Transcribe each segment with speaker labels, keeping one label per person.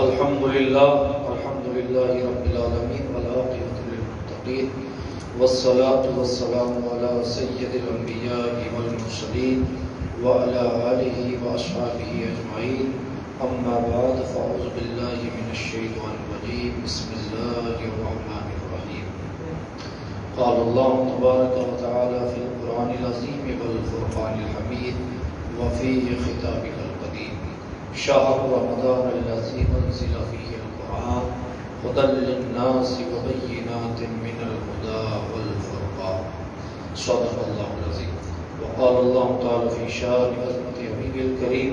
Speaker 1: الحمد للہ رب العالمین والعاقبۃ للمتقین والصلاة والسلام علی سید الانبیاء والمرسلین وعلی آلہ واصحابہ اجمعین اما بعد فاعوذ باللہ من الشیطان الرجیم بسم اللہ الرحمن الرحیم قال اللہ تبارک وتعالی فی القرآن العظیم والفرقان الحمید وفی خطابہ القدیم شهر رمضان الذي أنزل فيه القرآن هدى للناس وبينات من الهدى والفرقان صدق الله العظيم وقال الله تعالى في شأن عظمة نبيه الكريم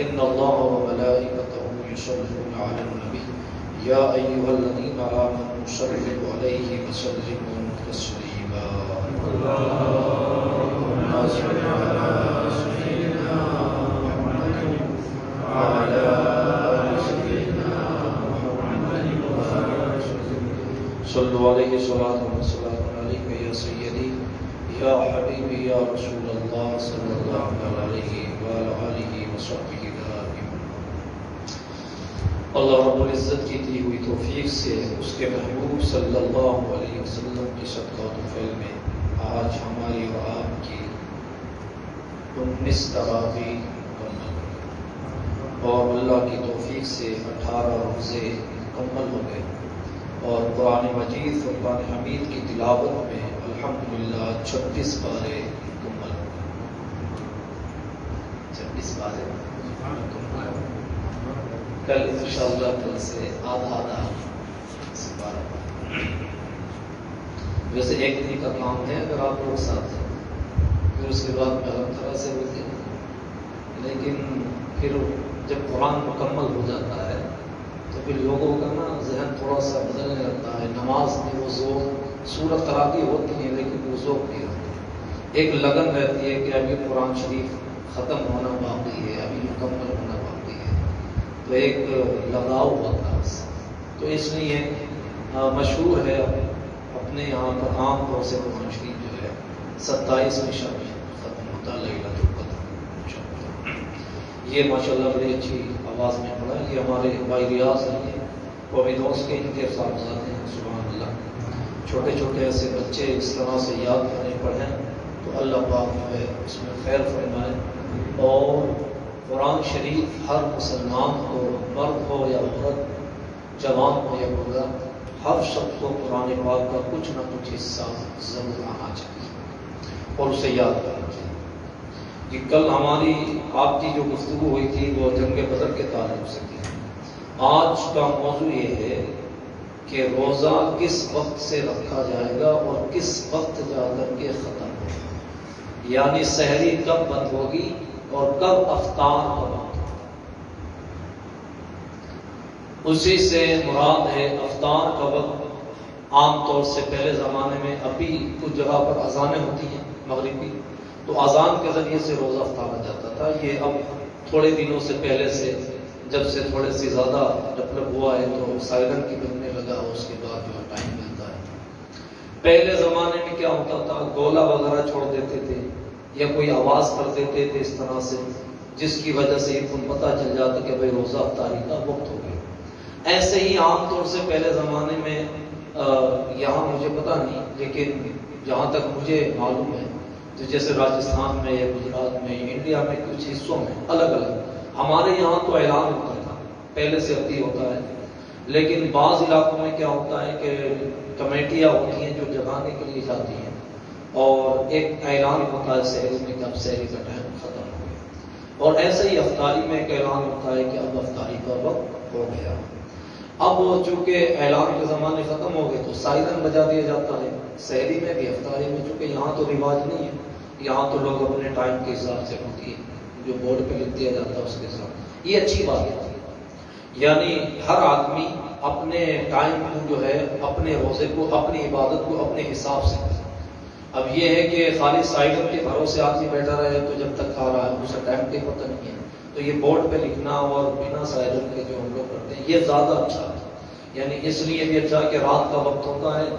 Speaker 1: إن الله وملائكته يصلون على النبي يا أيها الذين آمنوا صلوا عليه وسلموا تسليما اللهم صل على سيدنا محمد وعلى آل سيدنا محمد صلوا عليه صلاة وسلام عليك يا سيدي يا حبيبي يا رسول الله صلى الله عليه وعلى آله وصحبه دائما. اللہ رب العزت کی دی ہوئی توفیق سے اس کے محبوب صلی اللہ علیہ وسلم کی صدقہ و فعل میں آج ہماری اور آپ کی 19 تراویح اور اللہ کی توفیق سے 18 روزے مکمل ہو گئے اور قرآن مجید فرقان حمید کی تلاوت میں الحمدللہ 36 پارے مکمل ہو گئے. 36 پارے مکمل. کل انشاءاللہ کل سے آدھا پارہ. ویسے ایک دن کا کام ہے اگر آپ لوگ ساتھ ہیں پھر اس کے بعد میں ہر طرح سے ہوتے ہیں، لیکن پھر جب قرآن مکمل ہو جاتا ہے تو پھر لوگوں کا نا ذہن تھوڑا سا بدلنے لگتا ہے. نماز میں وہ ذوق سورت تراویح ہوتی ہیں لیکن وہ ذوق نہیں ہوتی. ایک لگن رہتی ہے کہ ابھی قرآن شریف ختم ہونا باقی ہے، ابھی مکمل ہونا باقی ہے، تو ایک لگاؤ ہوتا ہے اس سے. تو اس لیے مشہور ہے اپنے یہاں پر عام طور سے قرآن شریف جو ہے 27 میں شب ختم ہوتا ہے لیلۃ القدر. یہ ماشاءاللہ بڑی اچھی آواز میں پڑھا. یہ ہمارے بھائی ریاض ہیں، وہ بھی دوست کے ان کے صاحبزادے ہیں. سبحان اللہ. چھوٹے چھوٹے ایسے بچے اس طرح سے یاد کرنے پڑھیں تو اللہ پاک جو ہے اس میں خیر فرمائے. اور قرآن شریف ہر مسلمان کو، مرد ہو یا عورت، جوان ہو یا بوڑھا، ہر شخص کو قرآن پاک کا کچھ نہ کچھ حصہ ضرور آنا چاہیے اور اسے یاد کرنا چاہیے. کہ کل ہماری آپ کی جو گفتگو ہوئی تھی وہ جنگ بدر کے تعلق سے تھی. آج کا موضوع یہ ہے کہ روزہ کس وقت سے رکھا جائے گا اور کس وقت جا کر کے ختم ہوگا، یعنی سحری کب بند ہوگی اور کب افطار کا وقت ہوگا. اسی سے مراد ہے افطار کا وقت. عام طور سے پہلے زمانے میں ابھی کچھ جگہ پر اذانیں ہوتی ہیں مغربی، تو اذان کے ذریعے سے روزہ افطارا جاتا تھا. یہ اب تھوڑے دنوں سے پہلے سے جب سے تھوڑے سے زیادہ ڈیولپ ہوا ہے تو سائرن کی بننے لگا، اس کے بعد جو ٹائم ملتا ہے. پہلے زمانے میں کیا ہوتا تھا، گولا وغیرہ چھوڑ دیتے تھے یا کوئی آواز کر دیتے تھے اس طرح سے جس کی وجہ سے ان کو پتہ چل جاتا کہ بھائی روزہ افطاری کا وقت ہو گیا. ایسے ہی عام طور سے پہلے زمانے میں یہاں مجھے پتہ نہیں لیکن جہاں تک مجھے معلوم ہے تو جیسے راجستھان میں یا گجرات میں یا انڈیا میں کچھ حصوں میں الگ الگ، ہمارے یہاں تو اعلان ہوتا تھا پہلے سے ابھی ہوتا ہے، لیکن بعض علاقوں میں کیا ہوتا ہے کہ کمیٹیاں ہوتی ہیں جو جگانے کے لیے جاتی ہیں اور ایک اعلان ہوتا ہے سحری میں کہ اب سحری کا ٹائم ختم ہو گیا. اور ایسے ہی افطاری میں ایک اعلان ہوتا ہے کہ اب افطاری کا وقت ہو گیا. اب چونکہ اعلان کے زمانے ختم ہو گئے تو سائرن بجا دیا جاتا ہے سحری میں بھی افطاری میں. چونکہ یہاں تو رواج نہیں ہے، یہاں تو لوگ اپنے ٹائم کے حساب سے ہوتی ہے جو بورڈ پہ لکھ دیا جاتا ہے اس کے ساتھ. یہ اچھی بات ہے، یعنی ہر آدمی اپنے ٹائم کو جو ہے اپنے روزے کو، اپنی عبادت کو اپنے حساب سے کرے. اب یہ ہے کہ خالی سائرن کے بھروسے آدمی بیٹھا رہے تو جب تک کھا رہا ہے اسے ٹائم کے پتہ نہیں ہے، تو یہ بورڈ پہ لکھنا اور بنا سائرن کے جو ہم لوگ کرتے ہیں یہ زیادہ اچھا ہے. یعنی اس لیے بھی اچھا کہ رات کا وقت ہوتا ہے،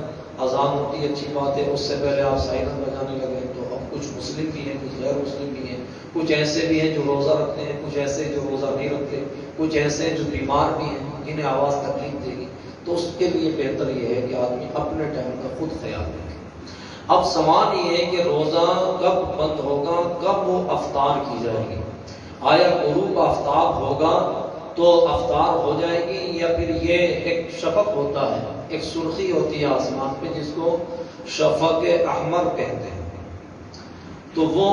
Speaker 1: اذان ہوتی ہے، اچھی بات ہے، اس سے پہلے آپ سائرن بجانے لگے. تو اب کچھ مسلم بھی ہیں، کچھ غیر مسلم بھی ہیں، کچھ ایسے بھی ہیں جو روزہ رکھتے ہیں، کچھ ایسے جو روزہ نہیں رکھتے، کچھ ایسے جو بیمار بھی ہیں. جنہیں آواز تکلیف دے گی، تو اس کے لیے بہتر یہ ہے کہ آدمی اپنے ٹائم کا خود خیال رکھے۔ اب سوال یہ ہے کہ روزہ کب بند ہوگا، کب وہ افطار کی جائے گی؟ آیا غروب آفتاب ہوگا تو افطار ہو جائے گی، یا پھر یہ ایک شفق ہوتا ہے، ایک سرخی ہوتی ہے آسمان پہ جس کو شفق احمر کہتے ہیں، تو وہ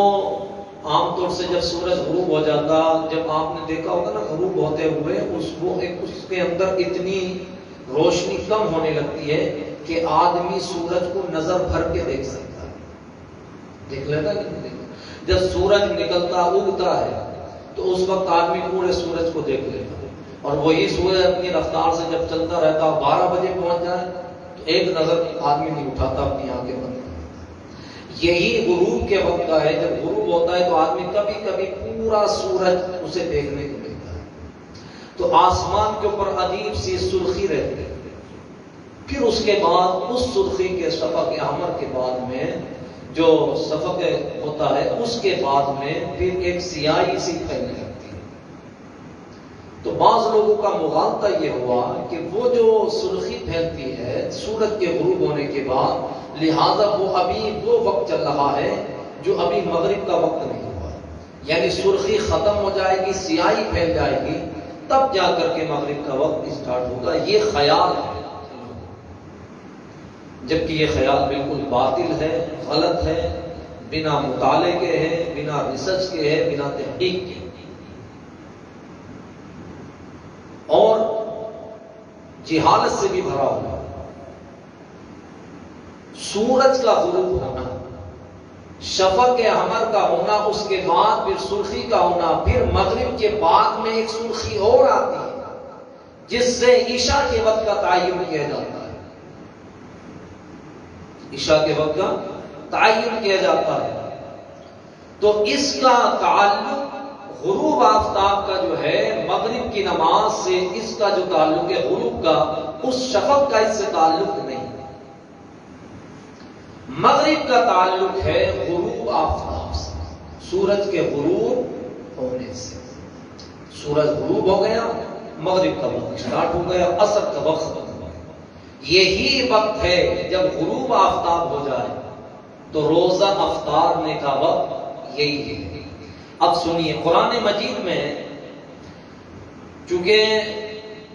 Speaker 1: عام طور سے جب سورج غروب ہو جاتا، جب آپ نے دیکھا ہوگا نا غروب ہوتے ہوئے اس کے اندر اتنی روشنی کم ہونے لگتی ہے کہ آدمی سورج کو نظر بھر کے دیکھ سکتا ہے، دیکھ لیتا کہ نہیں دیکھتا؟ جب سورج نکلتا اگتا ہے تو اس وقت آدمی پورے سورج کو دیکھ لیتا ہے، اور وہی سورج اپنی رفتار سے جب چلتا رہتا 12 بجے پہنچ جائے تو ایک نظر آدمی نہیں اٹھاتا، اپنی آنکھیں بند۔ یہی غروب کے وقت کا ہے، جب غروب ہوتا ہے تو آدمی کبھی کبھی پورا سورج اسے دیکھنے کو ملتا ہے، تو آسمان کے اوپر عجیب سی سرخی رہتی ہے۔ پھر اس کے بعد اس سرخی کے شفق احمر کے بعد میں جو شفق ہوتا ہے اس کے بعد میں پھر ایک سیاہی سی پھیلنے لگتی ہے۔ تو بعض لوگوں کا مغالطہ یہ ہوا کہ وہ جو سرخی پھیلتی ہے سورج کے غروب ہونے کے بعد، لہذا وہ ابھی وہ وقت چل رہا ہے جو ابھی مغرب کا وقت نہیں ہوا، یعنی سرخی ختم ہو جائے گی، سیاہی پھیل جائے گی، تب جا کر کے مغرب کا وقت اسٹارٹ ہوگا، یہ خیال ہے، جبکہ یہ خیال بالکل باطل ہے، غلط ہے، بنا مطالعے کے ہے، بنا ریسرچ کے ہے، بنا تحقیق کے، اور جہالت سے بھی بھرا ہوا۔ سورج کا غروب ہونا، شفق احمر کا ہونا، اس کے بعد پھر سرخی کا ہونا، پھر مغرب کے بعد میں ایک سرخی اور آتی ہے جس سے عشاء کے وقت کا تعین کیا جاتا ہے، عشاء کے وقت کا تعین کیا جاتا ہے۔ تو اس کا تعلق غروب آفتاب کا جو ہے مغرب کی نماز سے، اس کا جو تعلق ہے غروب کا، اس شفق کا اس سے تعلق نہیں، مغرب کا تعلق ہے غروب آفتاب سے، سورج کے غروب ہونے سے۔ سورج غروب ہو گیا، مغرب کا وقت اسٹارٹ ہو گیا، عصر کا وقت ختم ہو گیا، یہی وقت ہے جب غروب آفتاب ہو جائے تو روزہ افطارنے کا وقت یہی ہے۔ اب سنیے، قرآن مجید میں چونکہ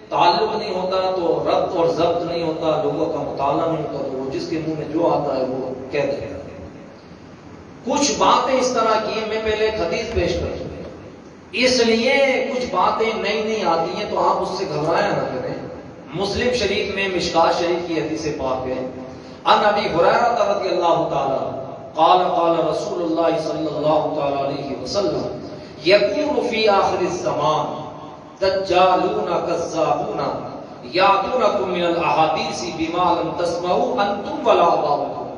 Speaker 1: تعلق نہیں ہوتا تو ربط اور ضبط نہیں ہوتا، لوگوں کا مطالعہ نہیں ہوتا، تو وہ جس کے منہ میں جو آتا ہے وہ کہہ دیتا ہے۔ کچھ باتیں اس طرح کی ہیں، میں پہلے ایک حدیث پیش کر چکا، اس لیے کچھ باتیں نئی نئی آتی ہیں تو آپ اس سے گھبرایا نہ کریں۔ مسلم شریف میں مشکات شریف کی حدیث پاک ہے، ان ابی ہریرہ رضی اللہ تعالی قال قال رسول اللہ صلی اللہ تعالی علیہ وسلم یکون فی آخر الزمان دجالون کذابون یاتونکم من الاحادیث بما لم تسمعوا انتم ولا آباؤکم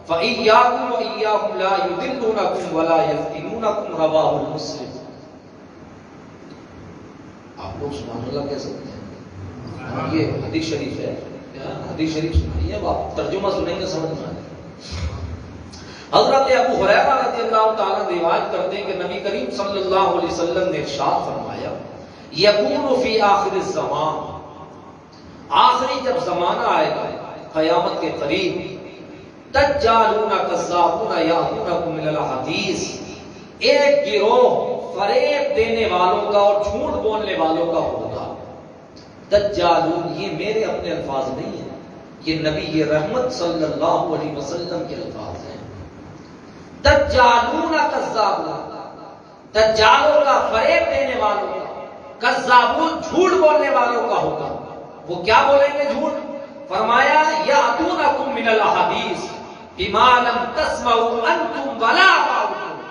Speaker 1: فإیاکم وإیاہم لا یضلونکم ولا یفتنونکم، رواہ مسلم۔ آپ لوگ سبحان اللہ کہہ سکتے ہیں، یہ حدیث شریف ہے، حدیث شریف سنائیے، اب آپ ترجمہ سنیں گے سمجھ میں آئے۔ حضرت ابو ہریرہ رضی اللہ تعالیٰ روایت کرتے ہیں کہ نبی کریم صلی اللہ علیہ وسلم نے ارشاد فرمایا، یکون فی آخر الزمان، آخری جب زمانہ آئے گا قیامت کے قریب، دجالون کذابون یاتونکم من الاحادیث، ایک گروہ فریب دینے والوں کا اور جھوٹ بولنے والوں کا ہوگا۔ دجالون، یہ میرے اپنے الفاظ نہیں ہیں، یہ نبی رحمت صلی اللہ علیہ وسلم کے الفاظ ہیں۔ دجالون کذابون، دجالوں کا، فریب دینے والوں کا، کذابون جھوٹ بولنے والوں کا ہوگا۔ وہ کیا بولیں گے جھوٹ؟ فرمایا یاتونکم من الاحادیث بما لم تسمعوا انتم ولا آباؤکم،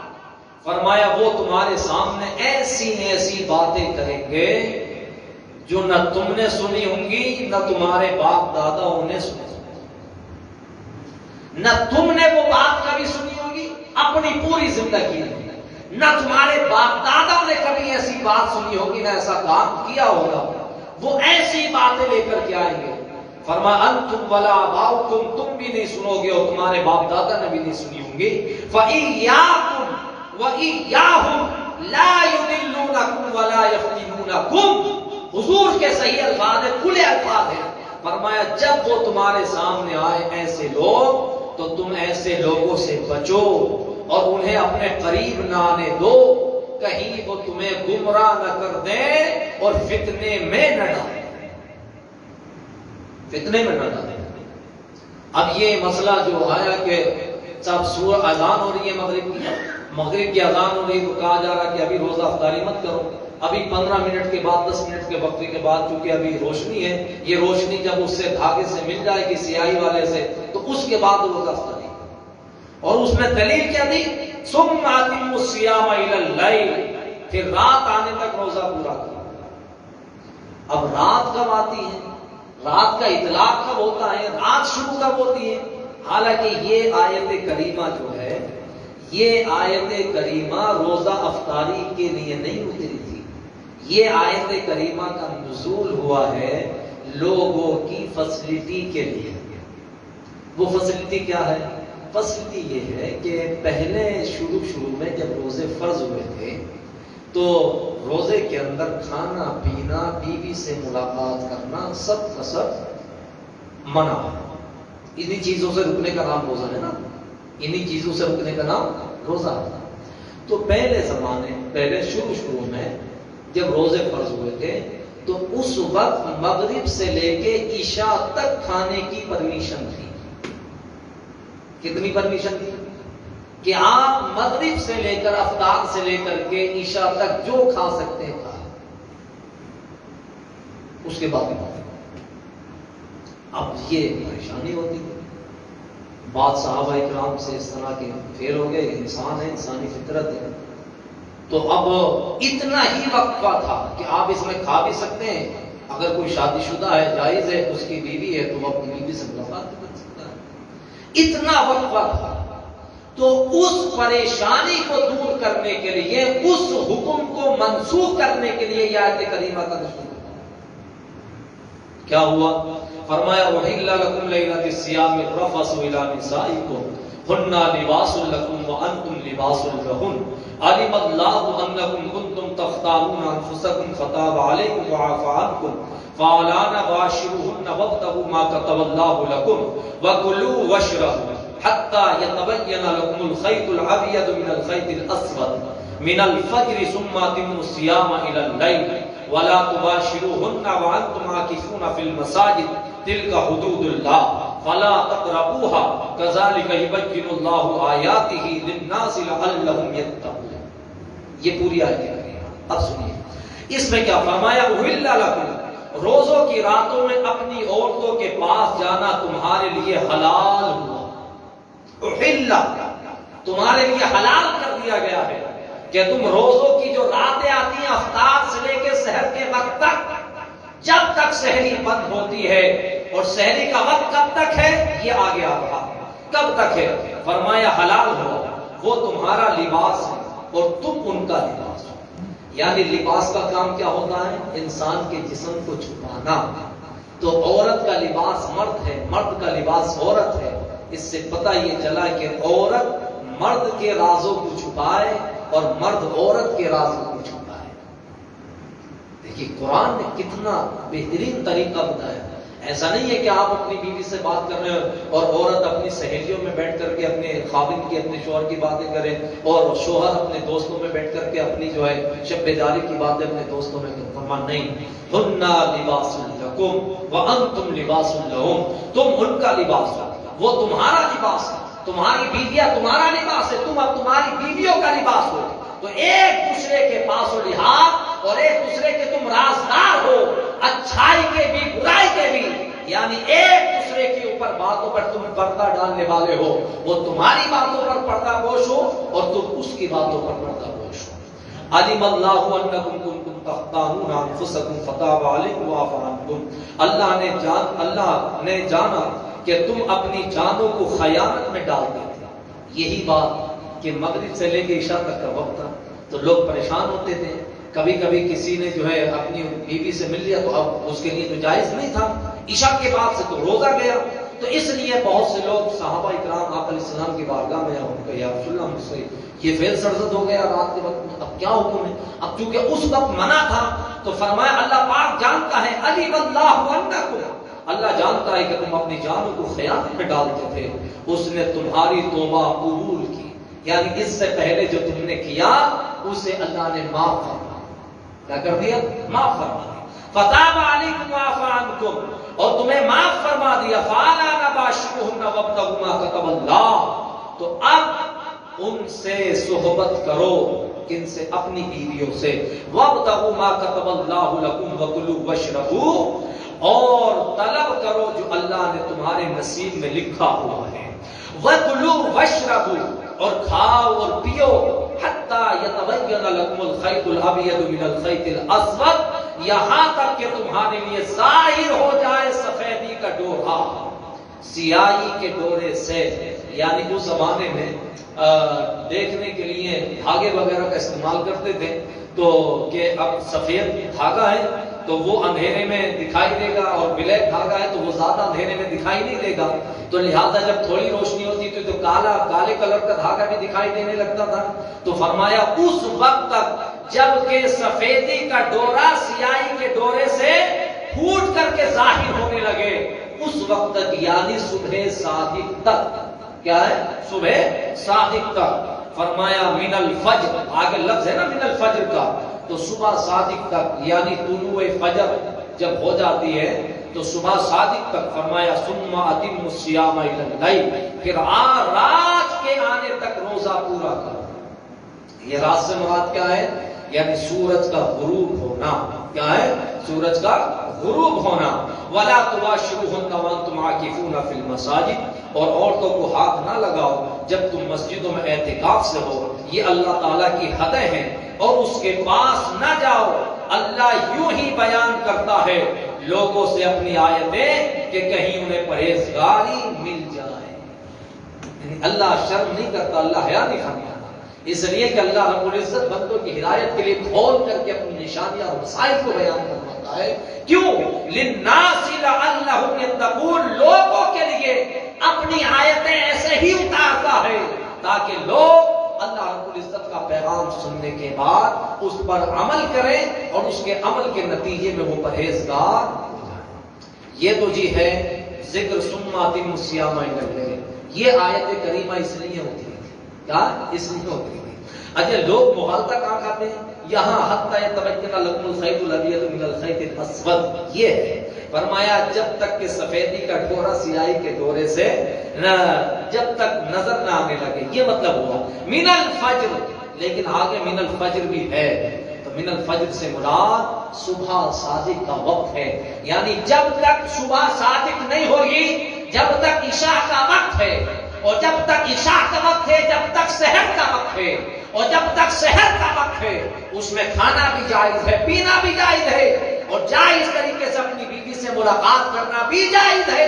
Speaker 1: فرمایا وہ تمہارے سامنے ایسی ایسی باتیں کریں گے جو نہ تم نے سنی ہوں گی نہ تمہارے باپ داداؤں نے سنی، نہ تم نے وہ بات کبھی سنی ہوگی اپنی پوری زندگی میں، نہ تمہارے باپ دادا نے کبھی ایسی بات سنی ہوگی، نہ ایسا کام کیا ہوگا، وہ ایسی باتیں لے کر کے آئیں گے۔ فرمایا انتم ولا آباؤکم، تم بھی نہیں سنو گے اور تمہارے باپ دادا نے بھی نہیں سنی ہوں گی۔ فإیاکم وإیاہم لا یضلونکم ولا یفتنونکم، حضور کے صحیح الفاظ ہیں، کھلے الفاظ ہیں، فرمایا جب وہ تمہارے سامنے آئے ایسے لوگ تو تم ایسے لوگوں سے بچو اور انہیں اپنے قریب نہ آنے دو، کہیں وہ تمہیں گمراہ نہ کر دیں اور فتنے میں نہ ڈالیں، فتنے میں نہ ڈالیں۔ اب یہ مسئلہ جو آیا کہ جب سورہ اذان ہو رہی ہے مغرب کی اذان ہو رہی ہے تو کہا جا رہا کہ ابھی روزہ افطاری مت کرو، ابھی 15 منٹ کے بعد 10 منٹ کے وقفے کے بعد چونکہ ابھی روشنی ہے، یہ روشنی جب اس سے دھاگے سے مل جائے گی سیاہی والے سے تو اس کے بعد روزہ افطاری۔ اور اس میں دلیل کیا دی؟ ثم اتموا الصیام الی اللیل، پھر رات آنے تک روزہ پورا کرو۔ اب رات کب آتی ہے، رات کا اطلاق کب ہوتا ہے، رات شروع کب ہوتی ہے؟ حالانکہ یہ آیت کریمہ جو ہے، یہ آیت کریمہ روزہ افطاری کے لیے نہیں اتری تھی، یہ آیت کریمہ کا نزول ہوا ہے لوگوں کی فیسلٹی کے لیے۔ وہ فیسلٹی کیا ہے؟ فیسلٹی یہ ہے کہ پہلے شروع میں جب روزے فرض ہوئے تھے تو روزے کے اندر کھانا پینا، بیوی سے ملاقات کرنا سب کا سب منع ہے۔ انہی چیزوں سے رکنے کا نام روزہ ہے نا، انہی چیزوں سے رکنے کا نام روزہ ہے۔ تو پہلے شروع میں جب روزے فرض ہوئے تھے تو اس وقت مغرب سے لے کے عشاء تک کھانے کی پرمیشن تھی۔ کتنی پرمیشن تھی؟ کہ آپ مغرب سے لے کر افطار سے لے کر کے عشاء تک جو کھا سکتے ہیں کھا، اس کے بعد اب یہ پریشانی ہوتی ہے۔ بعض صحابہ اکرام سے اس طرح کے فیل ہو گئے، انسان ہے، انسانی فطرت ہے، تو اب اتنا ہی وقفہ تھا کہ آپ اس میں کھا بھی سکتے ہیں، اگر کوئی شادی شدہ ہے جائز ہے، اس کی بیوی ہے تو وہ اپنی بیوی سے ملاقات کر سکتا ہے، اتنا وقفہ تھا۔ تو اس پریشانی کو دور کرنے کے لیے، اس حکم کو منسوخ کرنے کے لیے یہ آیت کریمہ کا نزول کیا ہوا؟ فرمایا وَحِلَّ لَكُمْ لَيْلَةِ الصِّيَامِ الرَّفَثُ إِلَىٰ نِسَائِكُمْ هُنَّ لِبَاسٌ لَكُمْ وَأَنْتُمْ لِبَاسٌ لَهُنَّ عَلِمَ اللَّهُ أَنَّكُمْ كُنتُمْ تَخْتَانُونَ أَنفُسَكُمْ فَتَابَ عَلَيْكُمْ وَعَفَا عَنكُمْ فَالْآنَ بَاشِرُوهُنَّ وَابْتَغُوا مَا كَتَبَ اللَّهُ لَكُمْ وَكُلُوا وَاشْرَبُوا حَتَّىٰ يَتَبَيَّنَ لَكُمُ الْخَيْطُ الْأَبْيَضُ مِنَ الْخَيْطِ الْأَسْوَدِ مِنَ الْفَجْرِ ثُمَّ أَتِمُّوا الصِّيَامَ إِلَى اللَّيْلِ وَلَا تُبَاشِرُوهُنَّ وَأَنْتُمْ عَاكِفُونَ فِي الْمَسَاجِدِ تِلْكَ حُدُودُ اللَّهِ فَلَا تَقْرَبُوهَا كَذَلِكَ يُبَيِّنُ اللَّهُ آيَاتِهِ لِلنَّاسِ لَعَلَّهُمْ يَتَّقُونَ۔ یہ پوری آیت ہے۔ اب سنیے اس میں کیا فرمایا؟ أُحِلَّ لَكُمْ، روزوں کی راتوں میں اپنی عورتوں کے پاس جانا تمہارے لیے حلال ہوا۔ أُحِلَّ، تمہارے لیے حلال کر دیا گیا ہے کہ تم روزوں کی جو راتیں آتی ہیں افطار سے لے کے سحر کے وقت تک، جب تک سحری بند ہوتی ہے، اور سحری کا وقت کب تک ہے یہ آگے آ رہا ہے، کب تک ہے؟ فرمایا حلال ہو، وہ تمہارا لباس ہے اور تم ان کا لباس ہو۔ یعنی لباس کا کام کیا ہوتا ہے؟ انسان کے جسم کو چھپانا۔ تو عورت کا لباس مرد ہے، مرد کا لباس عورت ہے۔ اس سے پتہ یہ چلا کہ عورت مرد کے رازوں کو چھپائے اور مرد عورت کے رازوں کو چھپائے۔ دیکھیے قرآن نے کتنا بہترین طریقہ بتایا۔ ایسا نہیں ہے کہ آپ اپنی بیوی سے بات کر رہے ہو اور عورت اپنی سہیلیوں میں بیٹھ کر کے اپنے خاوند کی، اپنے شوہر کی باتیں کرے، اور شوہر اپنے دوستوں میں بیٹھ کر کے اپنی جو ہے شب بیداری کی باتیں اپنے دوستوں میں کرے۔ فرمان نہیں، ہن لباس لکم وانتم لباس لہم، تم ان کا لباس ہو، وہ تمہارا لباس ہے، تمہاری بیویاں تمہارا لباس ہے، تم اب تمہاری بیویوں کا لباس ہو۔ تو ایک دوسرے کے پاس و لحاظ اور ایک دوسرے کے تم رازدار ہو، اچھائی کے بھی برائی کے بھی، یعنی ایک دوسرے کے اوپر باتوں پر تم پردہ ڈالنے والے ہو، وہ تمہاری باتوں پر پردہ پوش ہو اور تم اس کی باتوں پر پردہ پوش ہو۔ علم اللہ انکم کنتم تختانون انفسکم فتاب علیکم وعفا عنکم، اللہ نے جانا کہ تم اپنی جانوں کو خیانت میں ڈال دیتے۔ یہی بات کہ مغرب سے لے کے عشاء تک کا وقت تھا تو لوگ پریشان ہوتے تھے، کبھی کبھی کسی نے جو ہے اپنی بیوی سے مل لیا تو اب اس کے لیے تو جائز نہیں تھا، عشاء کے بعد سے تو روزہ گیا، تو اس لیے بہت سے لوگ صحابہ اکرام آپ علیہ السلام کی بارگاہ میں ان کا یا رسول اللہ مجھ سے یہ فعل سرزد ہو گیا رات کے وقت میں، اب کیا حکم ہے؟ اب چونکہ اس وقت منع تھا تو فرمایا اللہ پاک جانتا ہے، علیم اللہ انکم، اللہ جانتا ہے کہ تم اپنی جانوں کو خیانت میں ڈالتے تھے، اس نے تمہاری توبہ قبول کی، یعنی اس سے پہلے جو تم نے کیا اسے اللہ نے معاف فرما، کیا کر دیا؟ معاف فرما دیا۔ فتاب علیکم وعفا عنکم، اور تمہیں معاف فرما دیا۔ فالا نباشرہن وابتغوا ما کتب اللہ، تو اب ان سے صحبت کرو، کن سے؟ اپنی بیویوں سے۔ وابتغوا ما کتب اللہ لکم وکلوا واشربوا، اور طلب کرو جو اللہ نے تمہارے نصیب میں لکھا ہوا ہے۔ وکلوا واشربوا، اور کھاؤ اور پیو، حتی یتبین لکم الخیط الابیض من الخیط الاسود، یہاں تک کہ تمہارے لیے ظاہر ہو جائے سفیدی کا ڈورا سیاہی کے ڈورے سے۔ یعنی اس زمانے میں دیکھنے کے لیے دھاگے وغیرہ کا استعمال کرتے تھے، تو کہ اب سفید دھاگا ہے تو وہ اندھیرے میں دکھائی دے گا، اور بلیک دھاگا ہے تو وہ زیادہ اندھیرے میں دکھائی نہیں دے گا، تو لہذا جب تھوڑی روشنی ہوتی تھی تو کالے کلر کا دھاگا بھی دکھائی دینے لگتا تھا۔ تو فرمایا اس وقت تک جب کہ سفیدی کا ڈورا سیاہی کے ڈورے سے پھوٹ کر کے ظاہر ہونے لگے، اس وقت تک، یعنی صبح صادق تک۔ کیا ہے؟ صبح صادق تک۔ فرمایا من الفجر، آگے لفظ ہے نا من الفجر کا، تو صبح صادق تک، یعنی طلوع فجر جب ہو جاتی ہے تو صبح صادق تک۔ فرمایا ثم اتم الصیام الی اللیل، پھر رات کے آنے تک روزہ پورا کرو۔ یہ رات سے مراد کیا ہے؟ یعنی سورج کا غروب ہونا۔ کیا ہے؟ سورج کا غروب ہونا۔ ولا تباشروہن وانتم عاکفون فی المساجد، اور عورتوں کو ہاتھ نہ لگاؤ جب تم مسجدوں میں اعتکاف سے ہو، یہ اللہ تعالیٰ کی حدیں ہیں، اور اس کے پاس نہ جاؤ۔ اللہ یوں ہی بیان کرتا ہے لوگوں سے اپنی آیتیں کہ کہیں انہیں پرہیزگاری مل جائے، یعنی اللہ شرم نہیں کرتا، اللہ حیا نہیں کرتا، اس لیے کہ اللہ رب العزت بندوں کی ہدایت کے لیے کھول کر کے اپنی نشانیاں اور مسائل کو بیان کرتا ہے۔ کیوں؟ للناس لعلہم یتقون، لوگوں کے لیے اپنی آیتیں ایسے ہی اتارتا ہے تاکہ لوگ اللہ رب العزت کا پیغام سننے کے بعد اس پر عمل کریں، اور اس کے عمل کے نتیجے میں وہ پرہیزگار ہو جائیں۔ یہ تو جی ہے ذکر ثم اتم الصیام الی اللیل۔ یہ آیت کریمہ اس لیے ہوتی ہے، کیا؟ اس لیے ہوتی ہے۔ اچھا، لوگ مغالطہ کہاں کھاتے ہیں؟ یہاں حتی یتبین لکم الخیط الابیض من الخیط الاسود، یہ ہے۔ فرمایا جب تک کہ سفیدی کا ڈورا سیاہی کے ڈورے سے جب تک نظر نہ آنے لگے، یہ مطلب ہوا من الفجر، لیکن آگے من الفجر بھی ہے، تو من الفجر سے مراد صبح صادق کا وقت ہے، یعنی جب تک صبح صادق نہیں ہوگی، جب تک عشاء کا وقت ہے، اور جب تک عشاء کا وقت ہے، جب تک سحر کا وقت ہے، اور جب تک سحر کا وقت ہے، اس میں کھانا بھی جائز ہے، پینا بھی جائز ہے، اور جائز طریقے سے اپنی بیوی سے ملاقات کرنا بھی جائز ہے۔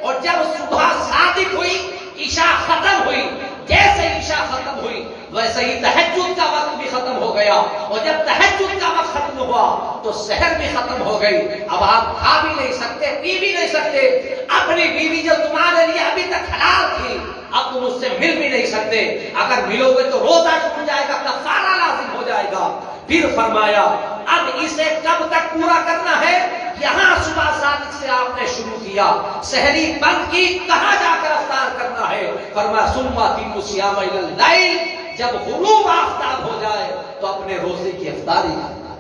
Speaker 1: اور جب صبح صادق ہوئی، عشاء ختم ہوئی، جیسے عشاء ختم ہوئی ویسے ہی تہجد کا وقت بھی ختم ہو گیا، اور جب تہجد کا وقت ختم ہوا تو سحر بھی ختم ہو گئی۔ اب آپ کھا بھی نہیں سکتے، پی بھی نہیں سکتے، اپنی بیوی جو تمہارے لیے ابھی تک حلال تھی اب تم اس سے مل بھی نہیں سکتے، اگر ملو گے تو روزہ چھوٹ جائے گا، کفارہ لازم ہو جائے گا۔ پھر فرمایا اب اسے کب تک پورا کرنا ہے؟ یہاں صبح صادق سے آپ نے شروع کیا، سحری بند کی، کہاں جا کر افطار کرنا ہے؟ فرمایا ثم اتم الصیام الی اللیل، جب غروب آفتاب ہو جائے تو اپنے روزے کی افطاری کرنا۔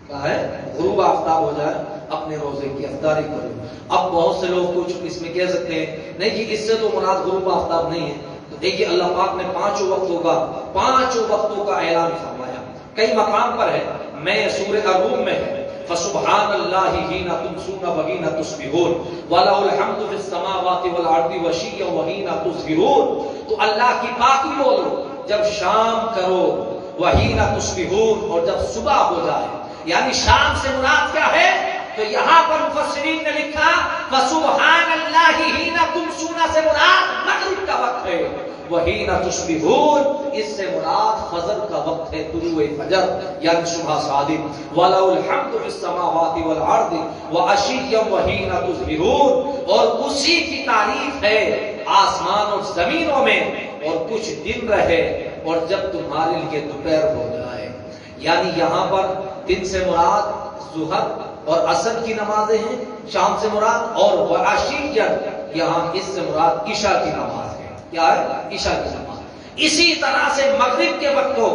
Speaker 1: کیا ہے؟ غروب آفتاب ہو جائے اپنے روزے کی افطاری کرو۔ اب بہت سے لوگ کچھ اس میں کہہ سکتے ہیں نہیں جی اس سے تو مراد غروب آفتاب نہیں ہے، تو دیکھیے اللہ پاک نے پانچوں وقتوں کا اعلان فرمایا، کئی مقام پر ہے، میں سورہ الروم میں ہے فسبحان اللہ حین تمسون وحین تصبحون وَلَهُ الْحَمْدُ فِي السَّمَاوَاتِ وَالْأَرْضِ وَعِشِيًّا وَحِينَ تُظْهِرُونَ، تو اللہ کی پاکی بولو جب شام کرو، وحین تصبحون، اور جب صبح ہو جائے، یعنی شام سے مراد کیا ہے؟ تو یہاں پر مفسرین نے لکھا فسبحان اللہ حین تمسون سے مراد مغرب کا وقت ہے، وحین تصبحون اس سے مراد فجر کا وقت ہے، طلوع فجر یعنی صبح صادق۔ وَلَهُ الْحَمْدُ فِي السَّمَاوَاتِ وَالْأَرْضِ وَعَشِيًّا وَحِينَ تُظْهِرُونَ، اور اسی کی تعریف ہے آسمان اور زمینوں میں، اور کچھ دن رہے اور جب تمہارے لیے دوپہر ہو جائے، یعنی یہاں پر دن سے مراد ظہر اور عصر کی نمازیں ہیں شام سے مراد، اور وعشیًا یہاں اس سے مراد عشاء کی نماز ہے. کیا ہے؟ عشاء کی نماز. اسی طرح سے مغرب کے وقت کو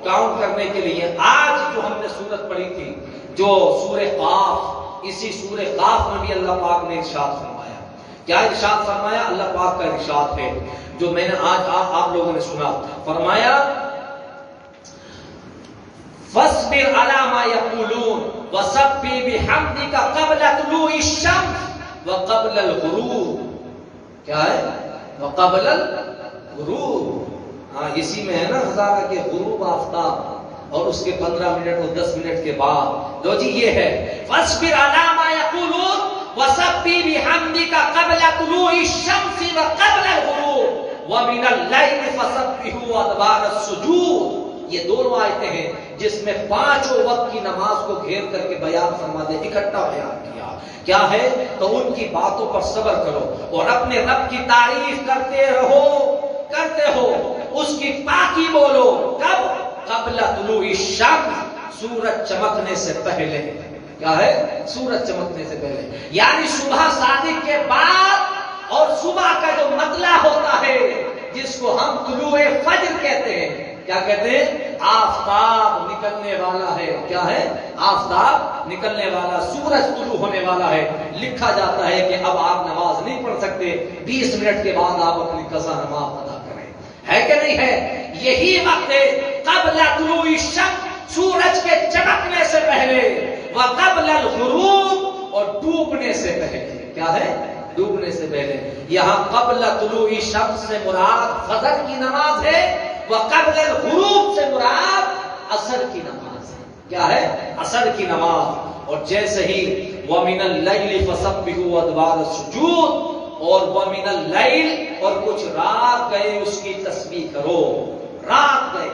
Speaker 1: کاؤنٹ کرنے کے لیے آج جو ہم نے سورت پڑھی تھی جو سورہ قاف، اسی سورہ قاف میں بھی اللہ پاک نے ارشاد فرمایا. کیا ارشاد فرمایا؟ اللہ پاک کا ارشاد ہے جو میں نے آج آپ لوگوں نے سنا. فرمایا فاصبر علی ما یقولون وسبح بحمدک قبل طلوع الشمس وقبل الغروب. کیا ہے؟ وقبل الغروب. ہاں اسی میں ہے نا ہزارہ کے غروب آفتاب اور اس کے 15 منٹ اور 10 منٹ کے بعد. لو جی یہ ہے فاصبر علی ما یقولون وسبح بحمدک قبل طلوع الشمس وقبل الغروب ومن الليل فسبحه وادبار السجود. یہ دونوں آیتیں ہیں جس میں پانچوں وقت کی نماز کو گھیر کر کے بیان فرما دے، اکٹھا بیان کیا. کیا ہے؟ تو ان کی باتوں پر صبر کرو اور اپنے رب کی تعریف کرتے ہو، اس کی پاکی بولو. کب؟ قبل طلوع الشمس، سورج چمکنے سے پہلے. کیا ہے؟ سورج چمکنے سے پہلے، یعنی صبح صادق کے بعد. اور صبح کا جو مطلع ہوتا ہے جس کو ہم طلوع فجر کہتے ہیں. کیا کہتے ہیں؟ آفتاب نکلنے والا ہے. کیا ہے؟ آفتاب نکلنے والا، سورج طلوع ہونے والا ہے. لکھا جاتا ہے کہ اب آپ نماز نہیں پڑھ سکتے، 20 منٹ کے بعد آپ اپنی قضا نماز ادا کریں. ہے کہ نہیں ہے؟ یہی وقت ہے قبل طلوع الشمس، سورج کے چمکنے سے پہلے، وقبل الغروب، اور ڈوبنے سے پہلے. کیا ہے؟ ڈوبنے سے پہلے. یہاں قبل طلوع الشمس سے مراد فجر کی نماز ہے، وقبل الغروب سے مراد عصر کی نماز ہے. کیا ہے؟ عصر کی نماز. اور جیسے ہی وَمِنَ اللَّيْلِ فَسَبِّحُوا وَأَدْبَارَ السُّجُودِ، اور وَمِنَ اللَّيْلِ، اور کچھ رات گئے اس کی تسبیح کرو. رات گئے،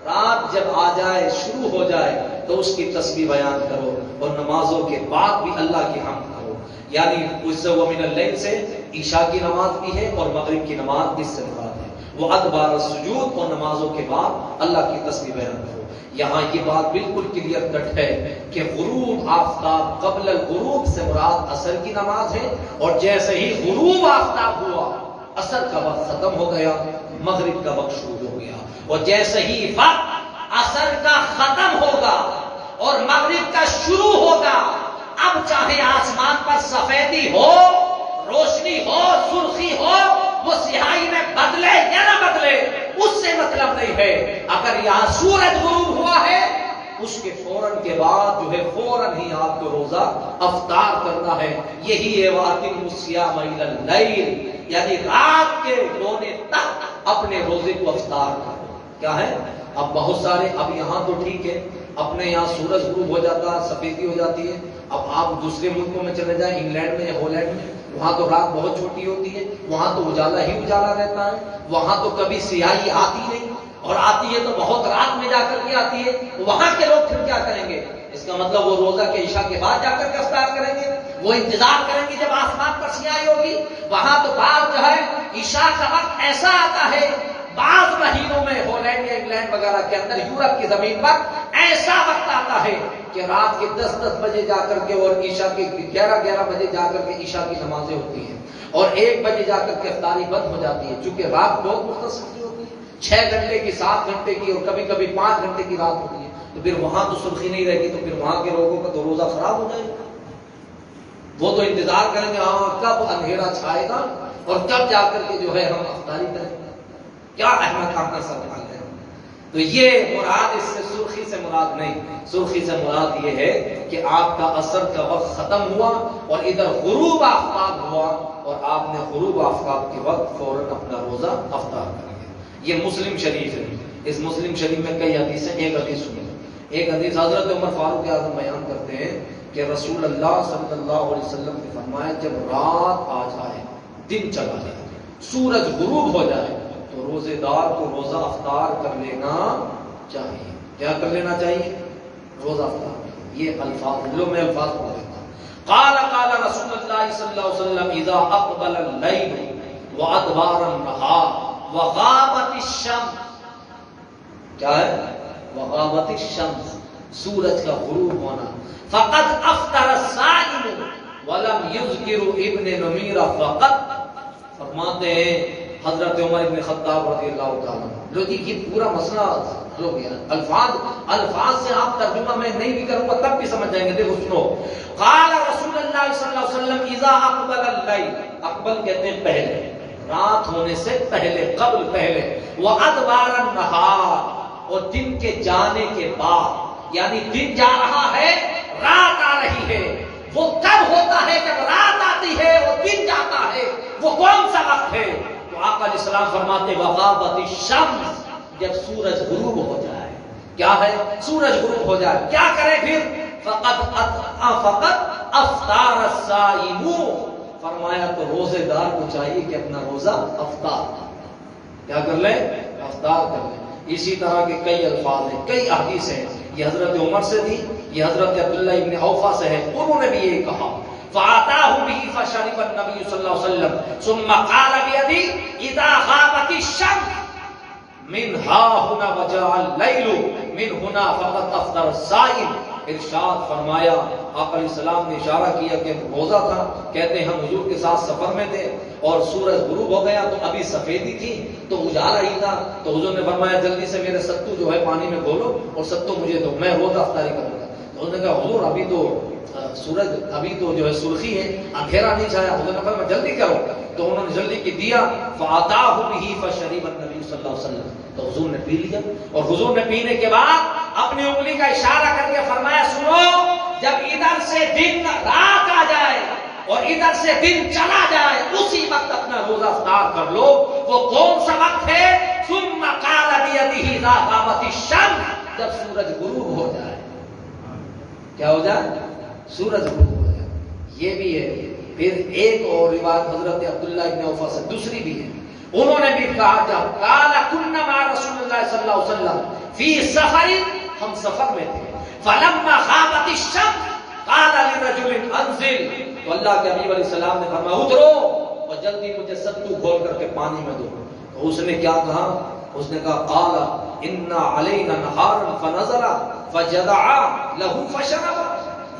Speaker 1: رات جب آ جائے، شروع ہو جائے تو اس کی تسبیح بیان کرو، اور نمازوں کے بعد بھی اللہ کی حمد کرو. یعنی اس سے وَمِنَ اللَّيْلِ سے عشاء کی نماز بھی ہے اور مغرب کی نماز اس سے مراد ہے. وہ ادبار السجود، اور نمازوں کے بعد اللہ کی تسبیح بیان کرو. یہاں یہ بات بالکل کلیئر کٹ ہے کہ غروب آفتاب قبل الغروب سے مراد عصر کی نماز ہے، اور جیسے ہی غروب آفتاب ہوا عصر کا وقت ختم ہو گیا، مغرب کا وقت شروع ہو گیا. اور جیسے ہی وقت عصر کا ختم ہوگا اور مغرب کا شروع ہوگا، اب چاہے آسمان پر سفیدی ہو، روشنی ہو، سرخی ہو، وہ سیاہی میں بدلے یا نہ بدلے اس سے مطلب نہیں ہے. اگر یہاں سورج غروب ہوا ہے اس کے فوراً کے بعد جو ہے فوراً ہی آپ کو روزہ افطار کرنا ہے. یہی ہے وَأَتِمُّوا الصِّيَامَ إِلَى اللَّيْلِ، یعنی رات کے رونے تک اپنے روزے کو افطار کرو. کیا ہے؟ اب بہت سارے، اب یہاں تو ٹھیک ہے اپنے یہاں سورج غروب ہو جاتا ہے، سفیدی ہو جاتی ہے. اب آپ دوسرے ملکوں میں چلے جائیں، انگلینڈ میں یا ہالینڈ میں، وہاں تو رات بہت چھوٹی ہوتی ہے، وہاں تو اجالا ہی اجالا رہتا ہے، وہاں تو کبھی سیاہی آتی نہیں، اور آتی ہے تو بہت رات میں جا کر کے آتی ہے. وہاں کے لوگ پھر کیا کریں گے؟ اس کا مطلب وہ روزہ کے عشاء کے بعد جا کر کے افطار کریں گے، وہ انتظار کریں گے جب آسمان پر سیاہی ہوگی. وہاں تو بعض جو ہے عشاء کا وقت ایسا آتا ہے، بعض مہینوں میں ہالینڈ یا انگلینڈ وغیرہ کے اندر یورپ کی زمین پر ایسا وقت آتا ہے کہ رات کے 10 بجے جا کر کے اور عشاء کے 11 بجے جا کر کے عشاء کی نمازیں ہوتی ہیں، اور 1 بجے جا کر کے افطاری بند ہو جاتی ہے. چونکہ رات بہت مختصر ہوتی ہے، 6 گھنٹے کی، 7 گھنٹے کی، اور کبھی کبھی 5 گھنٹے کی رات ہوتی ہے. تو پھر وہاں تو سرخی نہیں رہے گی، تو پھر وہاں کے لوگوں کا تو روزہ خراب ہو جائے گا. وہ تو انتظار کریں گے ہاں کب اندھیرا چھائے گا اور کب جا کر کے جو ہے ہم افطاری کریں گے. کیا احمد آپ کا سوال ہے؟ تو یہ مراد اس سے سرخی سے مراد نہیں، سرخی سے مراد یہ ہے کہ آپ کا عصر کا وقت ختم ہوا اور ادھر غروب آفتاب ہوا، اور آپ نے غروب آفتاب کے وقت فوراً اپنا روزہ افطار کر لیا. یہ مسلم شریف ہے. اس مسلم شریف میں کئی حدیث ہیں. ایک حدیث سنیں. ایک حدیث حضرت عمر فاروق اعظم بیان کرتے ہیں کہ رسول اللہ صلی اللہ علیہ وسلم نے فرمایا جب رات آ جائے، دن چلا جائے، سورج غروب ہو جائے، تو روزے دار کو روزہ افطار کر لینا چاہیے. کیا کر لینا چاہیے؟ روزہ افطار. یہ الفاظ لو میں الفاظ پڑھ دیتا ہوں. قال رسول اللہ صلی اللہ علیہ وسلم اذا اقبل الليل وادبار النهار وغابت الشمس. کیا ہے؟ وغابت الشمس. سورج کا غروب ہونا. فقط افطر الصائم ولم یذکر ابن نمیرہ فقط. فرماتے ہیں حضرت عمر ابن خطاب رضی اللہ تعالیٰ عنہ، جو یہ پورا مسئلہ حل ہو گیا. الفاظ سے آپ ترجمہ میں نہیں بھی کروں گا تب بھی سمجھ جائیں گے. دیکھو سنو. قال رسول اللہ صلی اللہ علیہ وسلم اذا اقبل اللیل، اقبل کہتے ہیں پہلے، رات ہونے سے پہلے، قبل پہلے، وادبار النہار، اور دن کے جانے کے بعد، یعنی دن جا رہا ہے رات آ رہی ہے. وہ کب ہوتا ہے؟ جب رات آتی ہے اور دن جاتا ہے. وہ کون سا وقت ہے؟ تو آقا علیہ السلام فرماتے وغابت الشمس، جب سورج غروب ہو جائے. کیا ہے؟ سورج غروب ہو جائے. کیا کرے پھر؟ فقط افطار الصائم، فرمایا تو روزے دار کو چاہیے کہ اپنا روزہ افطار کیا کر لے؟ افطار کر لے. اسی طرح کے کئی الفاظ ہیں، کئی احادیث ہیں. یہ حضرت عمر سے تھی، یہ حضرت عبداللہ ابن اوفا سے ہے. انہوں نے بھی یہ کہا فَآتَاهُ بِهِ فَشَرِبَ النَّبِيُّ صلی اللہ علیہ وسلم ثُمَّ قَالَ بِيَدِهِ إِذَا غَابَتِ الشَّمْسُ مِنْ هَا هُنَا وَجَاءَ اللَّيْلُ مِنْ هُنَا فَقَدْ أَفْطَرَ الصَّائِمُ. ارشاد فرمایا، آقا علیہ السلام نے اشارہ کیا کہ روزہ تھا. کہتے ہیں ہم حضور کے ساتھ سفر میں تھے اور سورج غروب ہو گیا تو ابھی سفیدی تھی تو اجالا ہی تھا. تو حضور نے فرمایا جلدی سے میرے ستو جو ہے پانی میں گھولو اور ستو مجھے دو، میں روزہ افطاری کروں گا. تو انہوں نے کہا حضور ابھی تو سورج ابھی تو جو ہے سرخی ہے، اندھیرا نہیں چھایا. حضور نے فرمایا جلدی کرو. تو انہوں نے جلدی کی دیا. فَآتَاهُ بِهِ فَشَرِبَ النَّبِيُّ صلی اللہ علیہ وسلم، تو حضور نے پی لیا. اور حضور نے پینے کے بعد اپنی انگلی کا اشارہ کر کے فرمایا سنو، جب ادھر سے دن رات آ جائے اور ادھر سے دن چلا جائے اسی وقت اپنا روزہ افطار کر لو. وہ کون سا وقت ہے؟ ثُمَّ قَالَ بِيَدِهِ إِذَا غَابَتِ الشَّمْسُ، جب سورج غروب ہو جائے. کیا ہو جائے؟ سورج غروب ہو جائے. یہ بھی ہے. پھر ایک اور روایت حضرت عبداللہ ابن اوفا سے دوسری بھی ہے. انہوں نے بھی کہا جب قال كنا مع رسول اللہ صلی اللہ علیہ وسلم فی سفر، ہم سفر میں تھے. فلما غابت الشمس قال لرجل انزل، تو اللہ کے حبیب علیہ السلام نے فرمایا اترو اور جلدی مجھے ستو کھول کر کے پانی میں دو. تو اس نے کیا کہا؟ اس نے کہا قال ان علینا نہارا فنزل فجدع له فشرب.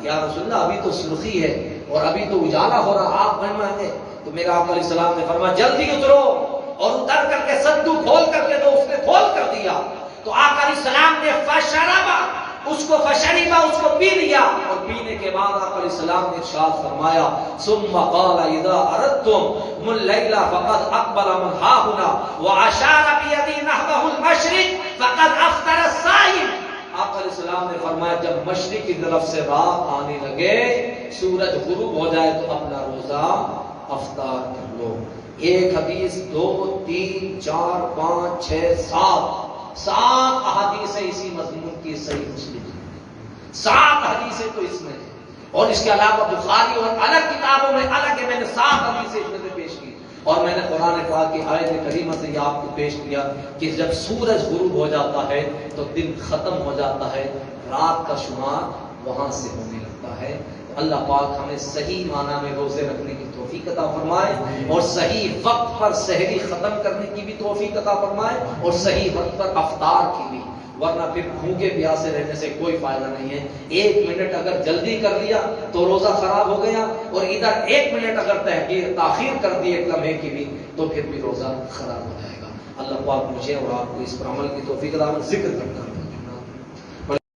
Speaker 1: یا رسول اللہ ابھی تو سرخی ہے اور ابھی تو اجالا ہو رہا، آپ میں ہے. تو میرا آقا علیہ السلام نے فرمایا جلدی اترو اور اتر کر کے ستو کھول کر کے دو. اس نے کھول کر دیا. تو آقا علیہ السلام نے فشربا، اس کو فشربا، اس کو پی لیا. اور پینے کے بعد آقا علیہ السلام نے ارشاد فرمایا ثم قال اذا اردتم الليل فقد اقبل من ها هنا واشار بيدي نحو المشرق فقد افطر الصائم. آقا علیہ السلام نے فرمایا جب مشرق کی طرف سے رات آنے لگے، سورج غروب ہو جائے تو اپنا روزہ افطار کر لو. ایک حدیث، 2 3 4 5 6 7 احادیث اسی مضمون کی صحیح مسلم، 7 حدیثیں تو اس میں ہیں. اور اس کے علاوہ بخاری اور الگ کتابوں میں الگ ہے. میں نے 7 حدیثیں اس میں سے پیش کی اور میں نے قرآن پاک کی آیت کریمہ سے یہ آپ کو پیش کیا کہ جب سورج غروب ہو جاتا ہے تو دن ختم ہو جاتا ہے، رات کا شمار وہاں سے ہونے لگتا ہے. اللہ پاک ہمیں صحیح معنی میں روزے رکھنے کی توفیق عطا فرمائے اور صحیح وقت پر سحری ختم کرنے کی بھی توفیق عطا فرمائے اور صحیح وقت پر افطار کی بھی. ورنہ پھر بھوکے پیاسے رہنے سے کوئی فائدہ نہیں ہے. 1 منٹ اگر جلدی کر لیا تو روزہ خراب ہو گیا اور ادھر 1 منٹ اگر تاخیر کر دی ایک لمحے کی بھی تو پھر بھی روزہ خراب ہو جائے گا. اللہ پاک مجھے اور آپ کو اس پر عمل کی توفیق عطا فرمائے. ذکر کرنا